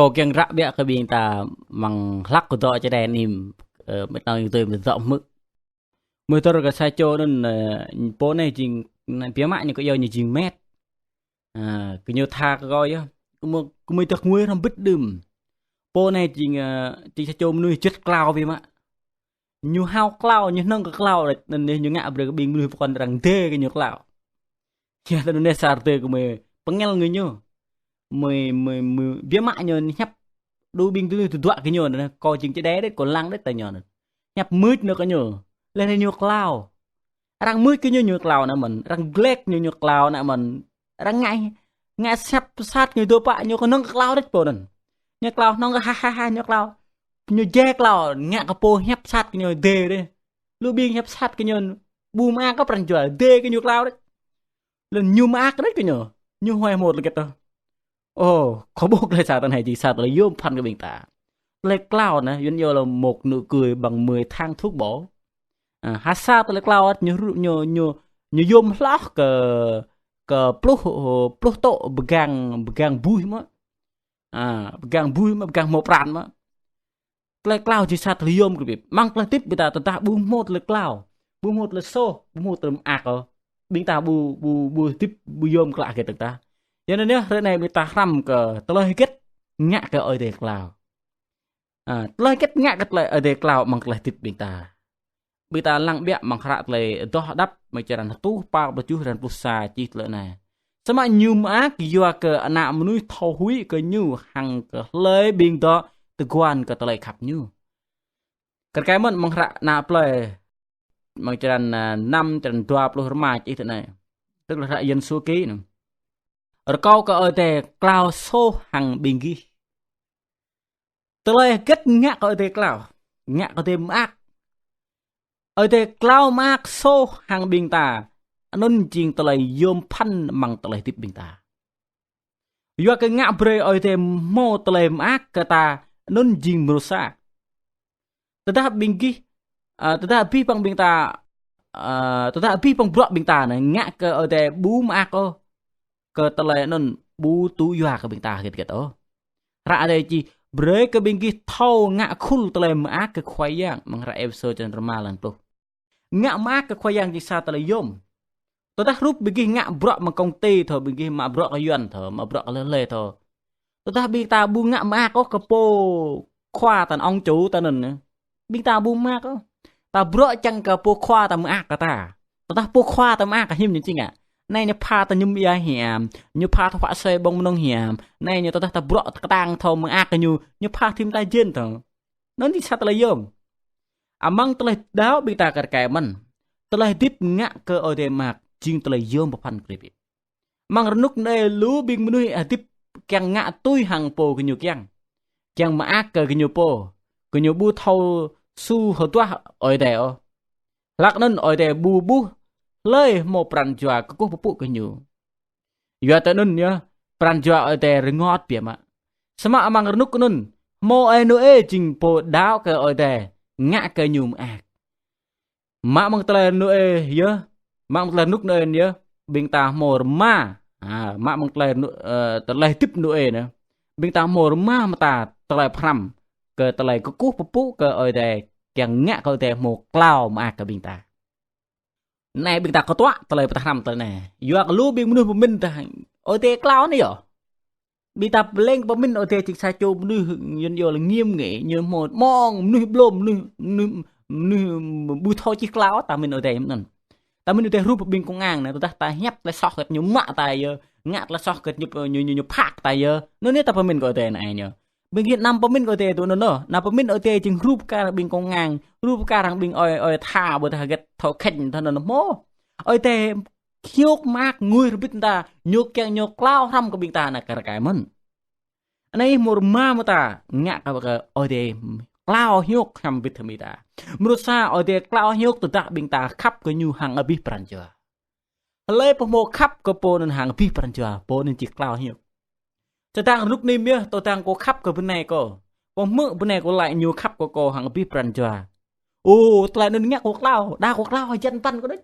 có kiêng rạ bẹ cái bình ta bằng lắc của tôi cho đèn nìm mới tao như tôi mình rộng mức mới tôi cái sai cho nên bố này chỉ phía mạng như có yêu như chỉ mét cứ như tha cái gọi á cũng mới thật nguy làm bứt đùm bố này chỉ sai cho nuôi chết cloud vì mà như hao cloud như nâng cái cloud nên như ngạ được bình nuôi con rằng tê cái như cloud chứ tôi nên sao tê của mình bằng nghe người như mười phía mạng như nhấp đôi bình từ đoạn cái nhờ này coi chính cái đé đấy còn lăng đấy tay nhờ này nhấp mướt nữa cái nhờ lên đây như cloud răng mướt cái như cloud nè mình răng black như cloud nè mình răng ngay ngay sắp sát người tôi bạn như con nâng cloud đấy bộ này như cloud nâng ha ha ha như cloud như dê cloud ngạ cái po nhấp sát cái nhờ đê đấy lưu biên nhấp sát cái nhờ boom a có phần chuẩn đê cái như cloud đấy lên như ma cái đấy cái nhờ như hoài một là cái tờ có buộc lại sao tao này chỉ sao tao lấy vô phần cái bình tả lấy cloud này giống như là một nụ cười bằng 10 thang thuốc bổ hát sao tao lấy cloud như zoom lót cờ plus tổ begang bui mà begang một ràn mà lấy cloud chỉ sao tao lấy vô cái việc mang cái tiếp người ta bu một lấy cloud bu một lấy số bu một từ ạc bình ta bu tiếp bu vô cái lại cái ta cho nên nhá, thế này người ta làm cái tôi kết ngã cái ở đây cloud, tôi kết ngã cái ở đây cloud bằng cái tiếp bị ta lăng bẹ bằng khả lại đó đắp mà chỉ là tu bao bữa chú rằng pusa chỉ lợi này, sao mà nhiều má cái do cái anh em nuôi thâu húi cái nhiều hàng cái lấy bình đó từ quan cái tôi khắp nhiều, cái mình bằng khả nạp lại mà chỉ là năm chỉ là tua plus mà chỉ thế này, tức là dân số ký nữa. Ở câu có ở đây cloud số hàng bình ghi tôi kết ngạc ở đây cloud ngạc ở đây mạc ở đây cloud mạc số hàng bình ta nên chính tôi yôm phăn bằng tôi tiếp bình ta do cái ngạc bề ở đây mô tôi mạc cái ta nên chính mô xa tôi ta bình ghi tôi ta bí bằng bình ta tôi ta bí bằng bọt bình ta này ngạc ở đây bú mạc ô ke tele non bu tu yua ke bingta gitu ra đây chi break ke bingi thau ngạ khul tele ma ke khoyang mang ra episode chen ramalan tu ngạ ma ke khoyang chi sa tele yom to ta rup bingi ngạ bro mang công ty tho bingi ma bro ka yuan tho ma bro le tho to ta bingta bu ngạ ma có ke po khoa tan ong chủ ta nen bingta bu ma có ta bro chang ke po khoa ta ma ka ta po khoa ta ma ka him jing à nay nhớ pha ta nhung bia hiểm nhớ pha thọ xe bông nông hiểm nay nhớ ta bro tang thò mừng ác cái nhớ pha thêm ta dên thằng nó đi sao ta lấy yom mang ta lấy đáo bị ta cái mình ta lấy tiếp ngã cơ ở đây mà chinh ta lấy yom một phần cái mang lúc này lú bình nuôi tiếp càng ngã tôi hàng po cái nhiều càng mà ác cái nhiều po cái nhiều bu thâu su hồi tua ở đây lạc nên ở đây bu lời một pran jua có phụ cái nhiều giờ tới nun nhá pran jua ở đây ngót bịa mà sama mang nút cái nun mo ai nữa chỉnh po đáo cái ở đây ngã cái nhiều mà mang tele nữa nhá mang tele nút nữa nhá bình ta mor ma mang tele tiếp nữa nè bình ta mor ma mà ta tele pram cái tele có phụ cái ở đây càng ngã cái ở đây một cloud mà cái bình ta này bình ta có toa tele ta làm tele này giờ cái lúa bình nuôi của mình ta ở đây cloud này à bình ta lên của mình ở đây chỉ sai cho nuôi nhân giờ là nghiêm nghệ như một mong nuôi blom nuôi bùi thôi chỉ cloud ta mình ở đây mình ta mình ở đây rúp bình công ngang này ta nhấp lại sọc cái nhúng mạ tài giờ ngạt là sọc cái như phạc tài giờ nó nét ta mình ở đây này nhở bên Việt Nam mình ở đây tụi nó nè mình ở đây chừng rúp cả bình công ngang rúp cả thằng bình oi thả bữa ta get thọ khinh thằng nó mó oi đây nhục mạc người biết ta nhục kẹo nhục lao ram của bình ta là cái mình này một mà ta ngạ cái oi đây lao nhục ham biết thằng ta một sao oi đây lao nhục tụi ta bình ta khắp cái nhu hàng ở biết pran chưa lấy một khắp cái po nên hàng biết pran chưa po nên chỉ lao nhục cho tang lúc này mía tôi tang có khắp cái bên này có mỡ bên này có lại nhiều khắp có hàng biết pran chưa lại nên nhắc có lao đa có lao hay chân pan có đấy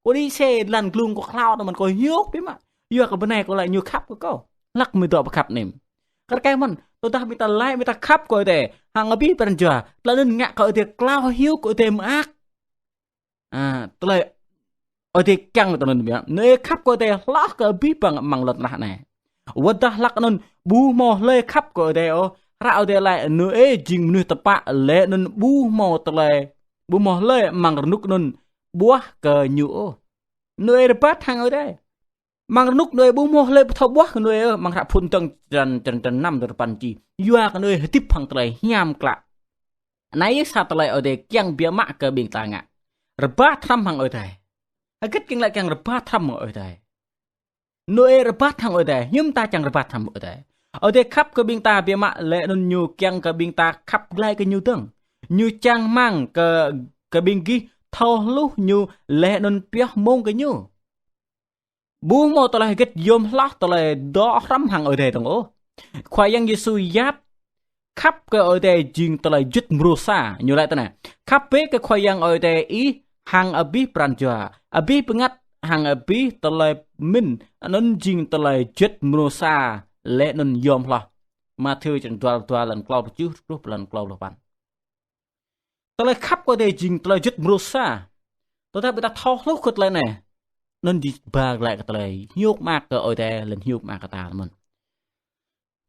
có đi xe lần luôn có lao mà còn nhốt biết mà giờ cái bên này có lại nhiều khắp có lắc mười tọa khắp niệm cái mình tôi ta bị ta lại bị ta khắp coi thế hàng ở biết bên chưa là nên ngạ coi thế cloud hiếu coi thế mà ác tôi lại ở thế căng tao nên biết nơi khắp coi thế lắc ở biết bằng bằng lật nạt này vật ta lắc nên bu mò lê khắp coi thế rạo thế lại nơi jing nơi tập bạ lệ nên bu mò tao lại bu mò lê mang nút nên búa cờ nhũ nơi để bắt hàng ở đây mang nút nơi bu mò lê thâu búa nơi mang rạp phun tầng trần năm từ pan chi yua cái nơi tiếp hàng tao lại nham cạ nãy sao tao lại ở đây căng bia mạ cờ biển ta ngạ rồi bắt thăm hàng ở đây kết kinh lại càng rồi bắt thăm ở đây nơi rồi bắt hàng ở đây nhưng ta chẳng rồi bắt thăm ở đây khắp cái biển ta bia mạ lệ nên nhiều căng cái biển ta khắp lại cái nhiều tầng như trang mang cái biển kia thâu lúc như lệ nên biết mong cái nhiều bố mô tao lại kết yom lắc tao lại đó rắm hàng ở đây tầng ô khoai yang Giêsu giáp khắp cái ở đây jing tao lại dứt mưu sa như lại tao này khắp bế cái khoai yang ở đây ý hàng ở bí pranjua ở bí ngắt hàng ở bí tao lại min nên jing tao lại dứt mưu sa lệ nên yom lắc mà thưa chẳng toa lần cloud chứ lúc lần cloud là bạn tao lại khắp cái đây jing tao lại dứt mưu sa tao thấy người ta thao lúc khut lại này nên đi ba lại cái này hiếu mạc cái ở đây lần hiếu mạc cái ta mình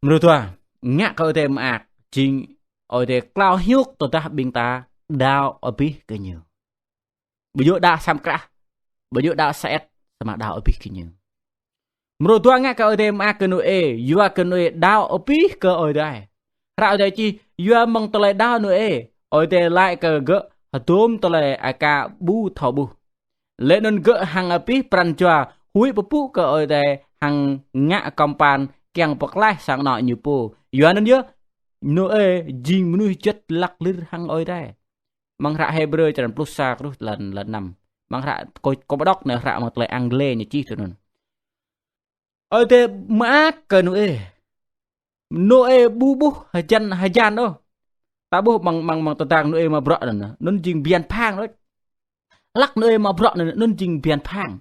rồi thôi ngã cái ở đây mạc chính ở đây cloud hiếu tụi ta bình ta đào ở bí cái nhiều bây giờ đã xem cả bây giờ đã xét mà đào ở bí cái nhiều rồi thôi ngã cái ở đây mạc cái nuôi vừa cái nuôi đào ở bí cái ở đây ra ở đây chi vừa mong tụi lại đào nuôi ở đây lại cái gỡ tôm tụi lại cả bu thầu bu lệ nên gỡ hàng ở bí pranjua húi bố bố cơ ở đây hàng ngã compan kèng bọc lại sang nọ như bố yếu nên nhớ nơi jing nuôi chất lắc lư hàng ở đây mang ra Hebrew cho nên plus sa lần năm mang ra có bắt đốc nữa ra một lời Angle như chi thôi nè ở đây má cơ nơi bố bố hay jan đâu ta bố bằng tờ tàng nơi mà bợ nè nó jing biên phang đó lắc nơi mà bợ nên jing biên phang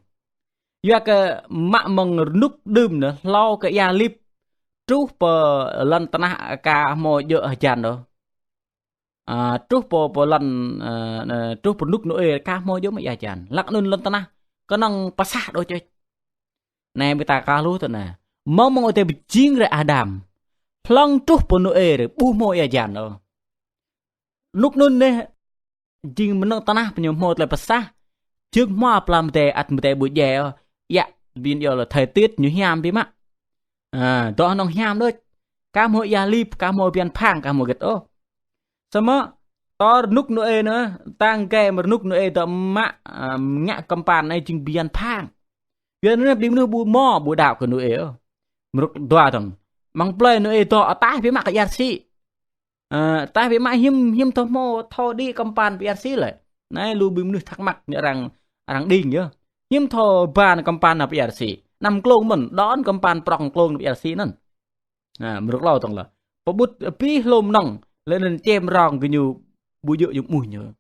do cái mạ mong nút đơm nữa lo cái ya lip trú bờ lần tana cả mọi giờ chàn đó trú bờ lần trú bờ nút nữa cả mọi giờ mà ya chàn lắc nên lần tana có năng pasa đôi chơi này người ta cá lú thôi nè mong mong người ta bị chiên rồi Adam long trú bờ nữa rồi bu mọi ya chàn đó nút nên nè jing mình năng tana nhiều một là pasa trước mua làm tệ ăn tệ buổi dè dạ vì giờ là thời tiết như hiam biết má đó nó hiam đấy cá mồi ya lip cá mồi biên phang cá mồi gật ô sao mà to nút nữa tăng kè mà nút nữa tầm mạ ngạ cầm bàn này chừng biên phang biên nó đi nữa bu mò bu đảo của nữa một đoà thằng mang play nữa to tai với mạ cái yar si tai với mạ hiêm to mò thò đi cầm bàn với yar si lại này lu bim nữa thắc mắc nữa rằng đi nhá hiếm thò bàn cầm pan là PRC nằm klong mình đón cầm pan prong klong PRCนั่นmình rất lâu thằng là có bút pi lôm nòng lên nên chem rong cái nhiều bùi dựa dụng mùi nhớ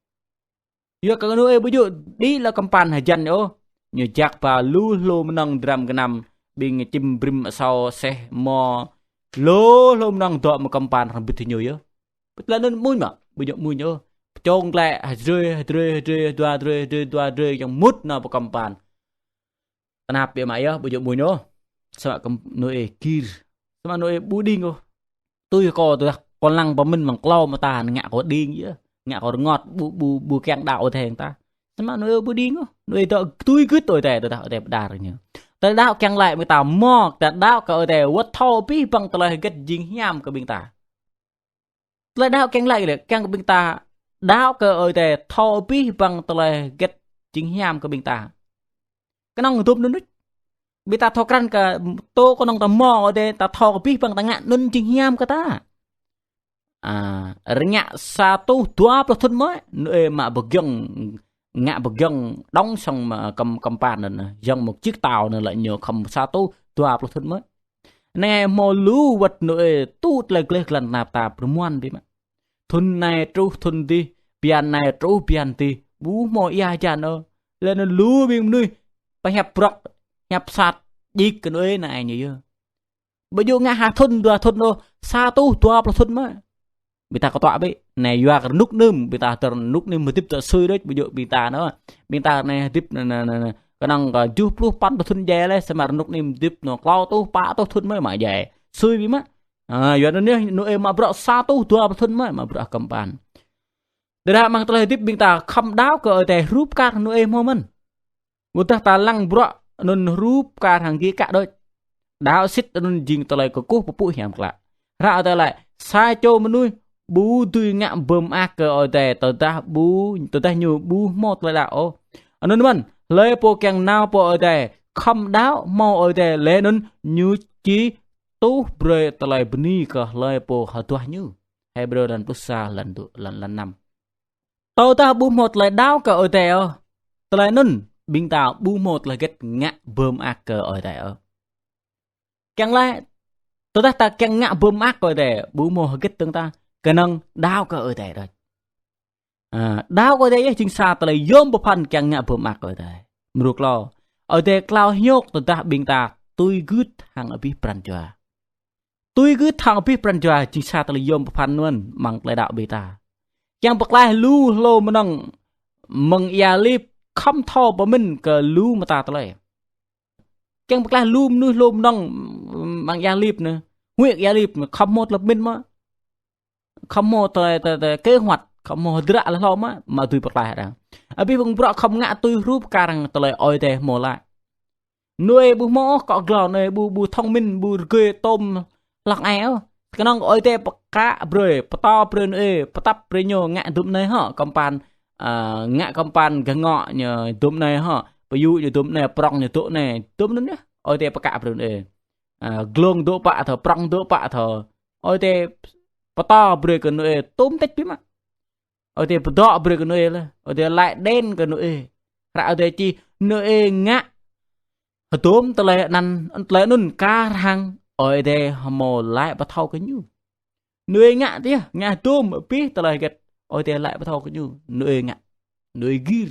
giờ cái nơi bùi dựa đi là cầm pan hay chân ô như chắc và lu lôm nòng drum cái nằm bên chim brim sau xe mò lôm nòng tọa một cầm pan làm bứt thì nhiều nhớ bứt lên nên mùi mà bùi dựa mùi nhớ trông lại rơi trong mút nào cầm pan nạp bị máy á bây giờ mùi nhớ sợ cầm nuôi kia sao nuôi bú đinh cô tôi còn lăng của mình bằng clo mà ta ngạ có đinh chứ ngạ có ngọt bù keng đạo thề ta sao nuôi bú đinh cô nuôi tôi cứ tôi tè tôi đạo tè đà rồi nhở tôi đạo keng lại với tao mò ta đạo cả ở tè what thâu pi bằng tôi lại get dính nhám cái bình ta tôi đạo keng lại để keng cái bình ta đạo cả ở tè thâu pi bằng tôi lại get dính nhám cái bình ta cái nông người tôm nữa bị ta thò cằn cả tô con nông ta mò ở đây ta thò cái pi bằng ta ngạn nên chính hiam cái ta nhạ sa tu tua pro thân mới nơi mà bực găng đóng xong mà cầm bàn này dòng một chiếc tàu này lại nhiều cầm sa tu tua pro thân mới nè mò lú vật nơi tu lại lần nạp ta pro muan đi mà thun này tru thun đi pian này tru pian đi bú mò ia chan ơ lên lú bên nơi phải hẹp bọc hẹp sạt đi cái nơi này như bây giờ ngã hà thôn nó xa tu tua là thôn mà bị ta có tọa bị này doa cái nút nêm bị ta tận nút nêm mà tiếp tự xơi đấy bây giờ bị ta này tiếp cái năng cái chụp lúc pan là thôn dè đấy xem mà nút nêm tiếp nó lao tu pa tu thôn mới mà dè xơi bị mất giờ nó em mà bro xa tu tua là thôn mới mà bro cầm bàn để ra mang tới tiếp bị ta không đáo cỡ để rúp cả nó em không mình một ta lăng bro nên rúp cả thằng kia cả đôi đáo xích nên dừng tới lại có cố bụi hiểm lạ ra tới lại sai cho mình nuôi bú tươi ngạm bơm ác cờ ở đây tờ ta nhiều bú một lại đạo nên mình lấy bộ kèng nào bộ ở đây không đáo mau ở đây lấy nên như chỉ tú bơi tờ lại b니 cờ lấy bộ hở tua như hay bơi lần plus xa lần năm tờ ta bú một lại đáo cờ ở đây tờ lại nên bình tạo bú một lại kết ngạm bơm ác cờ ở đây chẳng lẽ tờ ta kèng ngạm bơm ác ở đây bú một kết tương ta cái năng đau cơ ở đây rồi đau ở đây chính xác là yếm bộ phận càng ngã bơm mạc ở đây mực lo ở đây cloud nhóc tụi ta bình ta tôi gứt hàng ở bên prăn chua tôi gứt hàng ở bên prăn chua chính xác là yếm bộ phận luôn mang lại đạo bê ta chẳng bậc lai lu lô mà năng mừng ya lip không thò bỏ mình cờ lu mà ta tới chẳng bậc lai lu nuôi lô mà năng mang ya lip nữa nguyện ya lip không một lập mình mà không mua tới kế hoạch không mua đứa là lo mà tôi bật lại rằng ở bên vùng bờ không ngã tôi rúp càng tới oi tè mua lại nuôi bu mỏ cọ gò này bu thông minh bu cười tôm lắc éo cái nong oi tè cá bơi to bơi ê tắp bơi nhô ngã tụm này họ compan ngã compan cái ngọ nhờ tụm này họ ví dụ như tụm này prong như tụm này tụm nữa nhá oi tè cá bơi ê glong tụm bạ thở prong tụm bạ thở oi tè to bơi cái nơi tôm tết bí mà ở đây đọ bơi cái nơi là ở đây lại đen cái nơi ra ở đây chi nơi ngã tôm tao lại năn lại nôn cá hàng ở đây mò lại bắt thâu cái nhu nơi ngã thế ngã tôm ở phía tao lại cái ở đây lại bắt thâu cái nhu nơi ngã nơi ghi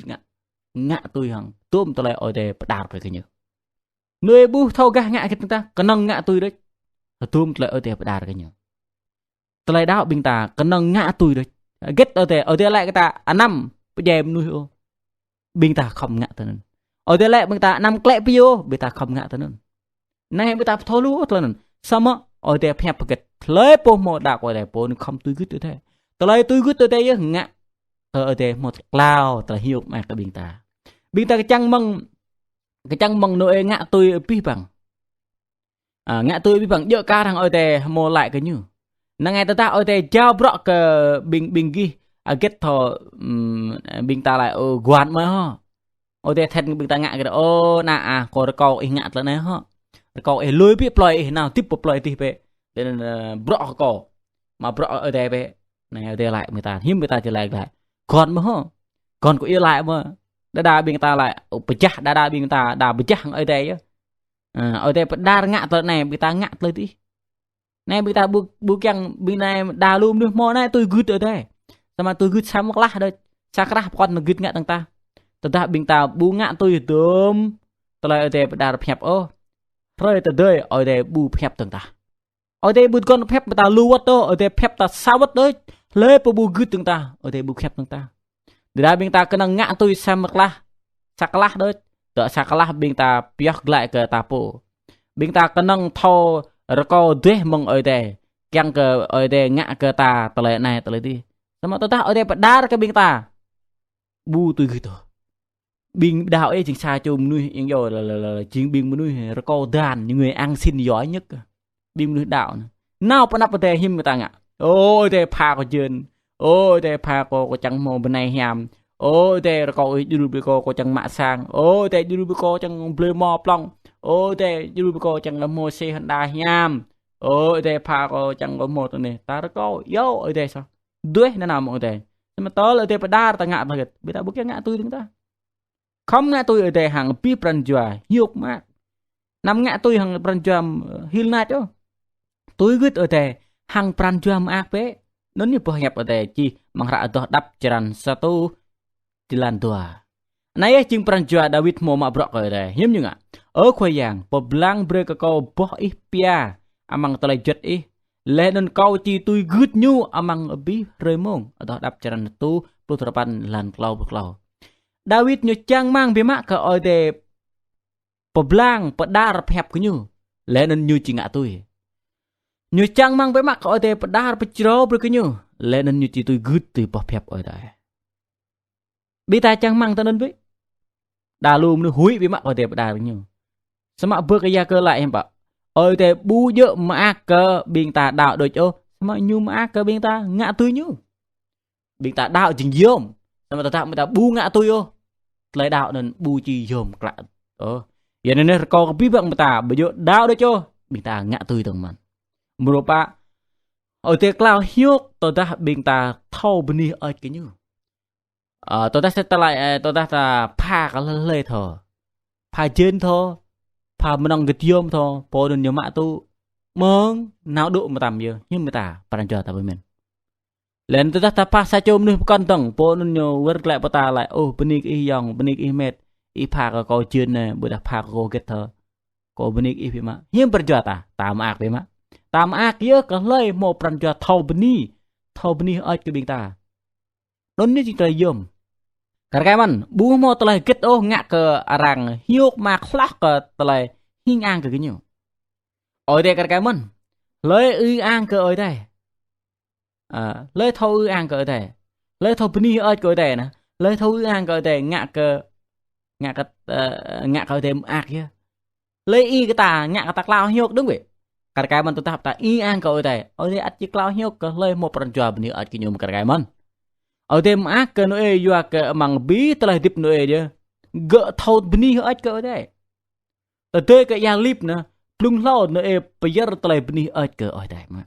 ngã tôi hàng tôm tao lại ở đây bắt đào về cái nhu nơi bu thâu gà ngã cái ta cái nâng ngã tôi đấy tôm lại ở đây bắt đào cái nhu tao lại đào bình ta cái nâng ngã tôi đấy get ở đây lại cái ta năm bây giờ em nuôi ô bình ta không ngã tới nên ở đây lại bình ta năm kẹo bio bình ta không ngã tới nên này bình ta thôi lúa tới nên sao mà ở đây phèn cái lấy po một đào ở đây po không tôi gứt tới thế tao lấy tôi gứt tới đây ngã ở đây một cloud tao hiểu mà cái bình ta cái chăng măng nội ngã tôi pi bằng ngã tôi pi bằng dỡ ca thằng ở đây mua lại cái như nang ngay ta ở đây trao bọ cái bình ghi get thọ bình ta lại quán mới ho ở đây thành bình ta ngạ cái đó nà có ngạ tới này ho có lôi biết play nào tiếp play tiếp về nên bọ có mà bọ ở đây về này ở đây lại người ta hiếm người ta trở lại còn mới ho còn có yêu lại mà đa bình ta lại bự chắc đa bình ta đa bự chắc ở đây ở đây đa ngạ tới này người ta ngạ tới đi này bị ta bu keng bị này đào luôn nước mò này tôi gứt ở đây sao mà tôi gứt sao một lát đây sao cái con mà gứt ngã tầng ta bình ta bu ngã tôi tôm tôi lại ở đây đào phèp rồi từ đây ở đây bu phèp tầng ta ở đây bu con phèp ta lưu vật đó ở đây phèp ta sao vật đấy lấy bu gứt tầng ta ở đây bu phèp tầng ta để ra bình ta cái năng ngã tôi sao một lát sao cái lát đấy tự sao cái lát bình ta piak lại cái ta po bình ta cái năng thâu rồi có đế mong ở đây keng ke ở đây ngã ke ta tele này tele đi sama ta ở đây đá cái bình ta bu tôi gitu bình đạo ấy chính xa chùm nuôi những rồi là chính bình nuôi rồi có đàn những người ăn xin giỏi nhất bình nuôi đạo nào pa nắp ở đây him người ta ngã ôi đây pha có chuyện ôi đây pha có chẳng mò bên này hàm ôi đây rồi có chẳng mạ sang ôi đây có chẳng blue mò plong ôi đây có chẳng là mua xe Honda nham ôi đây pha có chẳng có một này ta có yo ở đây sao đuôi nó nào mọi đây mà tớ ở đây phải đa ta ngã thật bây giờ bức cái ngã tôi chúng ta không ngã tôi ở đây hàng pi prăn chua hiệp mà nằm ngã tôi hàng prăn chua hill nát đó tôi gứt ở đây hàng prăn chua mà ác nó như bờ hẹp ở đây chi mang ra ở đắp tràn satu jalan tua này chừng prăn chua David mau mà bọc ở đây hiếm như ngã ở khoai giang bờ blanc bơi cái câu bỏ ít pia amang talai jet le non kau chi tui gud nyu amang abi remong atau dap jaran tu puterapan lan klau David nyu chang mang bima ke oi de peblang pedar phep ke nyu le non nyu chi ngạ tui nyu chang mang bima ke oi de pedar pechro ber ke nyu le non nyu chi tui gud tu pa phep oi dai bi ta chang mang ta non bi đà lùm nó húi bima oi de pedar nyu sama bơ ke ya ke lại em bảo ôi thế bu dợ mà cơ biên ta đạo đôi chỗ mà nhu mà cơ biên ta ngã tôi nhu biên ta đạo chừng dôm mà ta mới ta bu ngã tôi ô lấy đạo nên bu chi dôm lại vậy nên có bí bằng mà ta bây giờ đạo đôi chỗ biên ta ngã tôi từng mình một ba ở thế cloud hiếu tôi ta biên ta thâu bên đi ở cái nhu tôi ta sẽ ta lại tôi ta pha cái lê thờ pha trên thôi pha menang getiom tho po don nyama tu mong nào độ mà tầm giờ nhưng mà ta paran cho ta bên lên tôi ta pa sa chôm nu con tầng po don nyo vớt lại ta lại ô benik y yong benik y met y pha có chuyên này bữa đã pha có get thơ có benik y phim mà nhưng paran cho ta tam ác phim mà tam ác kia có lấy một paran cho thâu beni ở cái bên ta đón như chỉ trời yom Karena man, bu mo telah get ngak ke arang hiuk mak lah ke telah hing ang ke genyo. Oi de karena man, lơi ư ang ke oi de. Lơi thâu ư ang ke oi de. Lơi thâu beni oi ke oi de na. Lơi thâu ư ang ke oi de ngak ke oi de ak ya. Lơi y ke ta ngak ke ta klau hiuk đúng vậy. Karena man tetap ta y ang ke oi de at chi klau hiuk ke lơi mo peranjua beni oi genyo karena man. Ở đây mà cái nó vừa cái mảng bí tới tiếp nó chứ gỡ thâu bini hết cái đấy ở đây cái nhà lip nè lung lâu nó bây giờ tới bini hết cái ở đây mà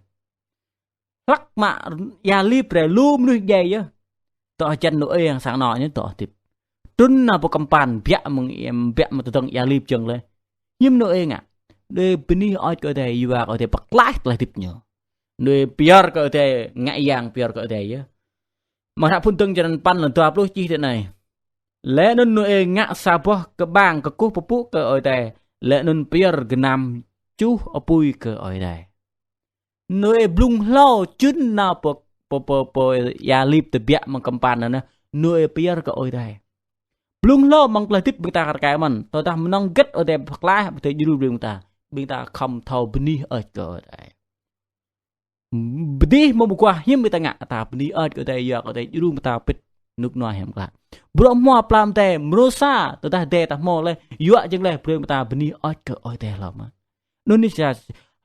lắc mà nhà lip rồi luôn nó dày chứ tao chân nó hàng sáng nọ nhá tao tiếp tuân nào bộ cầm bàn bẹ mà tao tông nhà lip chừng lên nhưng nó ngà đây bini hết cái đấy vừa ở đây bắt lái tới tiếp nhở nơi biar cái đấy ngại giang biar cái đấy chứ mà hạ phun tưng cho nên pan lần tua lúc chi thế này lẽ nên nuôi ngã sa po cái bang cái cú pupu cái ở đây lẽ nên biar genam chú ở pui cái ở đây nuôi blung lo chun nào po ya lip từ bịa mà cầm pan nữa nuôi biar cái ở đây blung lo mang lại tiếp bên ta cái mình tôi ta nong get ở đây phật lá thì du đường bên ta không thầu bini ở cái ở đây bedi mau buka him kita ngak ta beni art ke tay ya ke tay rum ta pit nuk no hem kla bro mo plam te mrosa to ta de ta mo le yu jeng le prem ta beni art ke oi te la ma Indonesia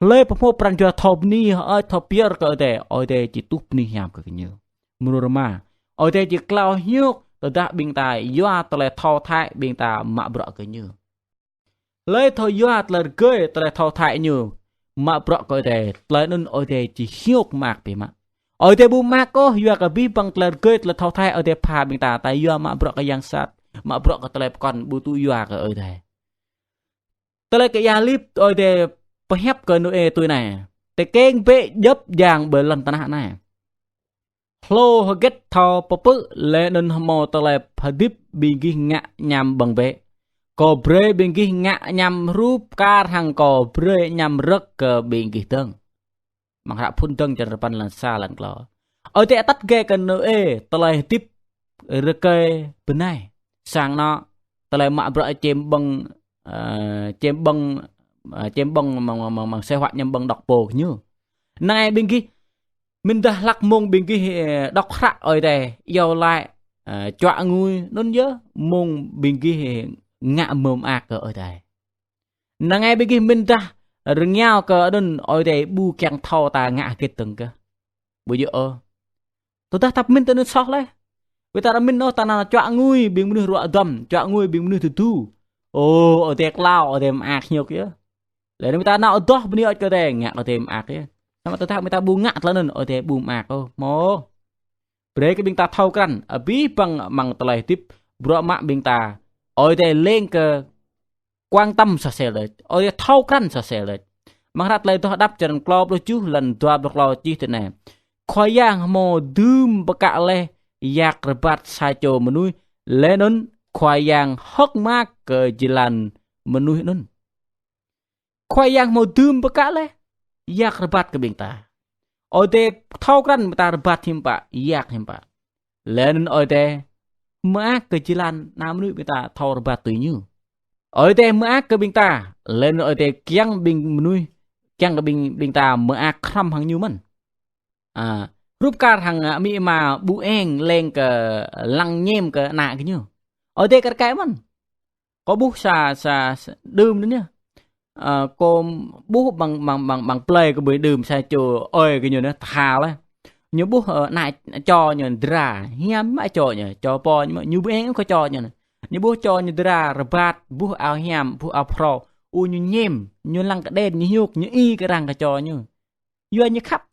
le po pran jo thop ni art thop pier ke te oi te chi tup ni yam ke nyu muroma oi te chi klau hiuk to ta bing ta yu ta le thau thai bing ta ma bro ke nyu le tho yu ta le ke ta le thau thai nyu mà bro coi thế lại nên ở đây chỉ hiếu mạc bị mà ở đây bu mạc có vừa cái bi bằng lời cười là thao thay ở đây phá bình ta tại vừa mà bro cái giang sát mà bro cái tele còn bu tu vừa cái ở đây tele cái giang lip ở đây phải hép cái nuôi tôi này để keng bệ dấp giang bởi lần tận này flow get thao bự lên nên mò tele phải dip bị ghi ngã nhằm bằng bệ có bre bên kia ngã nhằm rúp ca thằng có bre nhằm rớt cờ bên kia tưng mặc hạ phun tưng cho pan lần xa lần clo ở đây tắt ghê cần nữa tao tiếp rớt cây bên này sang nó tao mạ bro chém băng bằng xe hoạt nhằm bằng đọc bồ như này bên kia mình đã lắc mông bên kia đọc khạ ở đây yêu lại chọa ngui nó nhớ mông bên kia ngạ mồm ác ở đây nang ai begi minta rengau ke don ở đây bu kyang thau ta ngạ cái từng cơ bây giờ tôi ta tập minta nó sót lấy bây ta min nó ta nào chọa ngui bình mưa rọa dầm chọa ngui bình mưa tu ở đây lao ở đây ác nhiều kia để người ta nào đó bên ở cái đây ngạ ở đây ác kia sao mà tôi thấy người ta bu ngạ lên ở đây bu ác mò bữa cái bình ta thauกันở bí bằng tலை tiếp bro mạ bình ta ở đây lên cái quan tâm sao sẽเลยở đây thâu cắn sao sẽเลยmà đặt lại tôi đáp cho nên club đôi chú lần tôi đáp lo chi thế này khoai yang mò đơm bạc cả le yak rebat sai cho mình nuôi lên nón khoai yang hốc mát cái chỉ lần mình nuôi nón khoai yang mò đơm bạc cả le yak rebat ke bingta ote thokran ta rebat himpa yak himpa len ote ma kecilan namnu bingta thau rebat tu nyu ote ma ke bingta len ote kyang bing menui kyang ke bingta ma khram hang nyu man rúp ca thằng mi mà bu eng lên cái lăng nhem cái nạ cái như ở đây cái man có bút sa đơm nữa nhá cô bút bằng play cái bữa đơm sa cho ơi cái như nó thà đấy như bút nại cho như dra hiếm mãi cho như cho po nhưng mà như bu eng cũng có cho như bút cho như dra rabat bút ao hiếm bút ao pro u như nhem như lăng cái đen như nhục như y cái răng cái cho như như khắp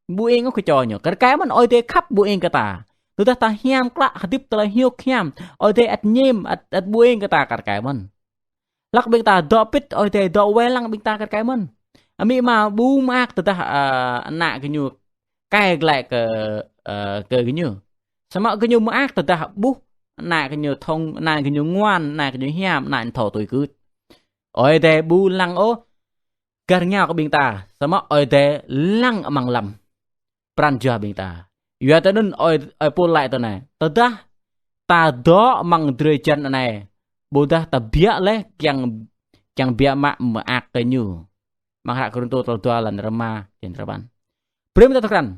bu eng ko cho nyo cái man oi te khắp bu eng kata tu ta hiam kla hadip tala hiok hiam oi te at nyem at bu eng kata cái man lak bing ta do pit oi te do we lang bing ta cái man ami ma bu mak ta na cái nyu cái lại cái nyu sama cái nyu mak ta bu na cái nyu thông na cái nyu ngoan na cái nyu hiam na thọ tuổi cứ oi te bu lang o gar nya ko bing ta sama oi te lang amang lam pranja bingta ya ta nun oi pol lại ta này ta đó mang dre chân này bồ ta bia le yang bia mak maak ke nyu mang hak kurun to tua lan rema jen traban prem ta takran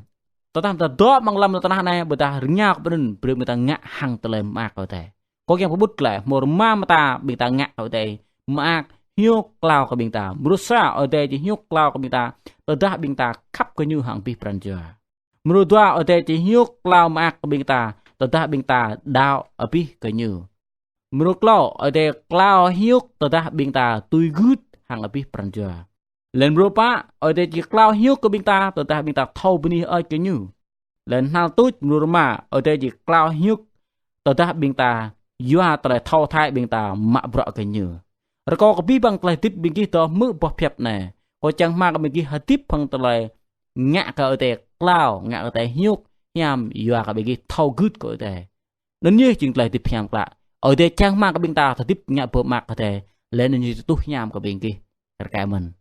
ta đó mang lam tanah này bồ ta nya ko benun prem ta ngak hang tele mak ko te ko yang pebut le mor ma mata bingta ngak ko te mak hiok lao ko bingta brusa oi te hiok lao ko bingta ta bingta khắp ko nyu hang pi pranja menurut tua ote ci hiuk lau mak bingta tata bingta dao api kenyu menurut lau ote lau hiuk tata bingta tui gut hang api pranja len berupa ote ci lau hiuk ke bingta tata bingta thau bini oi kenyu len hal tut menurut ma ote ci lau hiuk tata bingta yua tele thau thai bingta mak bro kenyu reko kepi bang tele tip bingki to mu boh phiap ne ko chang ma ka bingki hatip phang tele ngạ ka ote cloud ngạ ote hiuk hiam yua ka begi thau good ko ote nên như chừng lại tiếp hiam lạ ote chang ma ka bing ta tiếp ngạ po mak ka te lên như tu hiam ka beng ki ka mình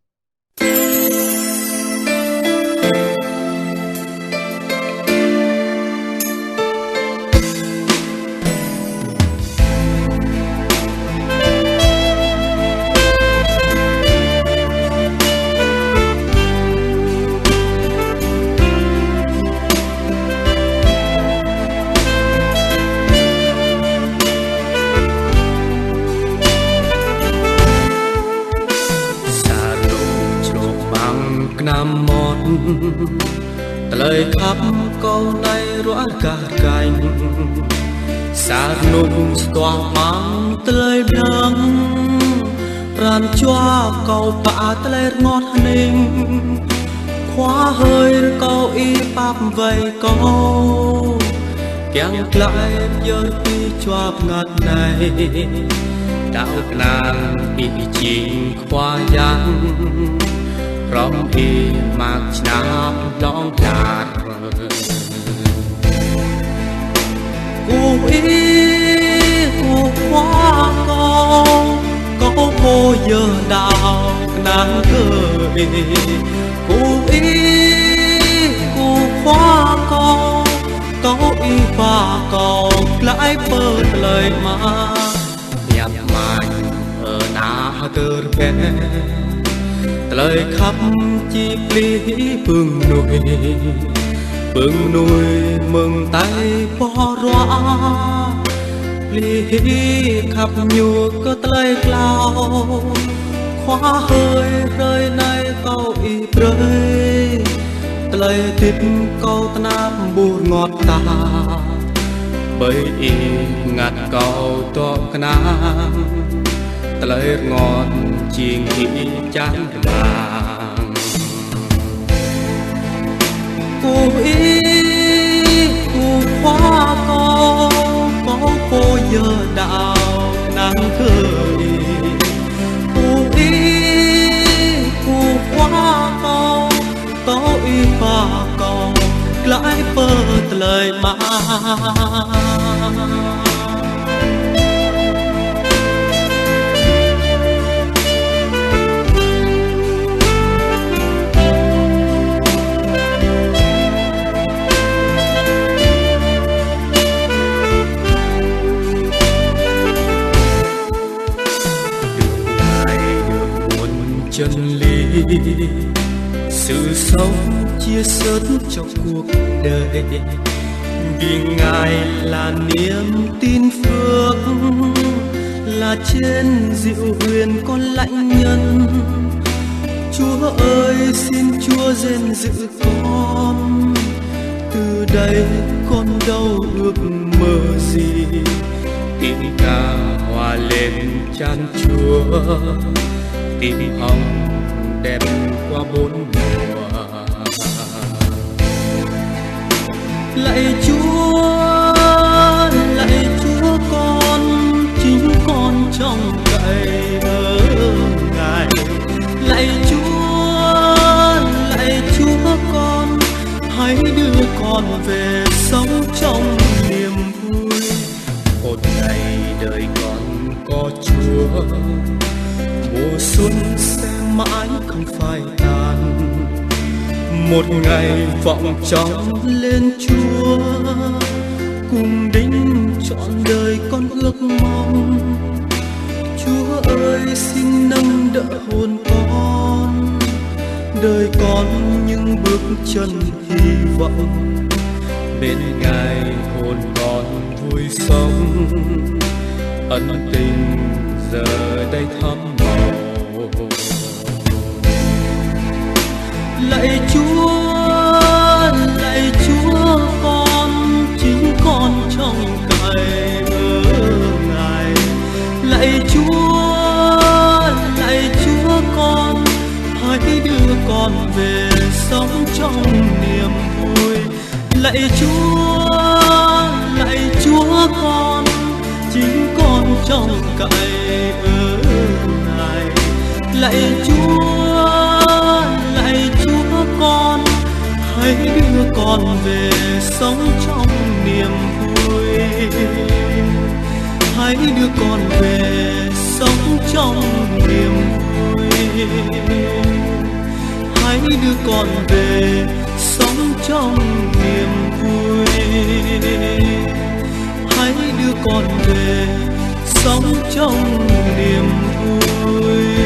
Nam một lời khắp câu này rõ cả cành xa nung tỏa mang lời đắng ran choa câu bạ lời ngọt ninh khóa hơi câu y bắp vây câu kéo lại giờ đi choa ngặt này đạo nàng bị chìm khoa giang rong y mặc chạm long đạt cu hoa câu cô giờ đào nàng cười cu hoa câu y và câu lại bơ lời mà nhạc mạnh ở na cơ về lời khắp chi pli phương nuôi mừng tay bỏ roa pli khắp nhu có lời lao khóa hơi rơi nay câu y rơi lời tiếp câu nắp buồn ngọt ta bởi y ngặt câu to nam lời ngọt chiên ý chán vàng cô khoa có cô giờ đào nàng cười cô khoa có y và câu lại bơ lời mà sự sống chia sớt cho cuộc đời, vì Ngài là niềm tin phước, là trên dịu huyền con lãnh nhân. Chúa ơi xin Chúa gìn giữ con, từ đây con đâu ước mơ gì, tiếng ca hòa lên chan Chúa, tiếng hồng đẹp qua bốn mùa. Lạy Chúa con, chính con trông cậy ở Ngài. Lạy Chúa con, hãy đưa con về sống trong niềm vui. Một ngày đời con có Chúa, mùa xuân sẽ mãi không phai tàn. Một ngày vọng trong lên Chúa, cùng đính trọn đời con ước mong. Chúa ơi xin nâng đỡ hồn con, đời con những bước chân hy vọng. Bên Ngài hồn con vui sống, ân tình giờ đây thắm màu. Lạy Chúa con, chính con trông cậy ở Ngài. Lạy Chúa con, hãy đưa con về sống trong niềm vui. Lạy Chúa con, chính con trông cậy ở Ngài. Lạy Chúa con, hãy đưa con về sống trong niềm vui. Hãy đưa con về sống trong niềm vui. Hãy đưa con về sống trong niềm vui. Hãy đưa con về sống trong niềm vui.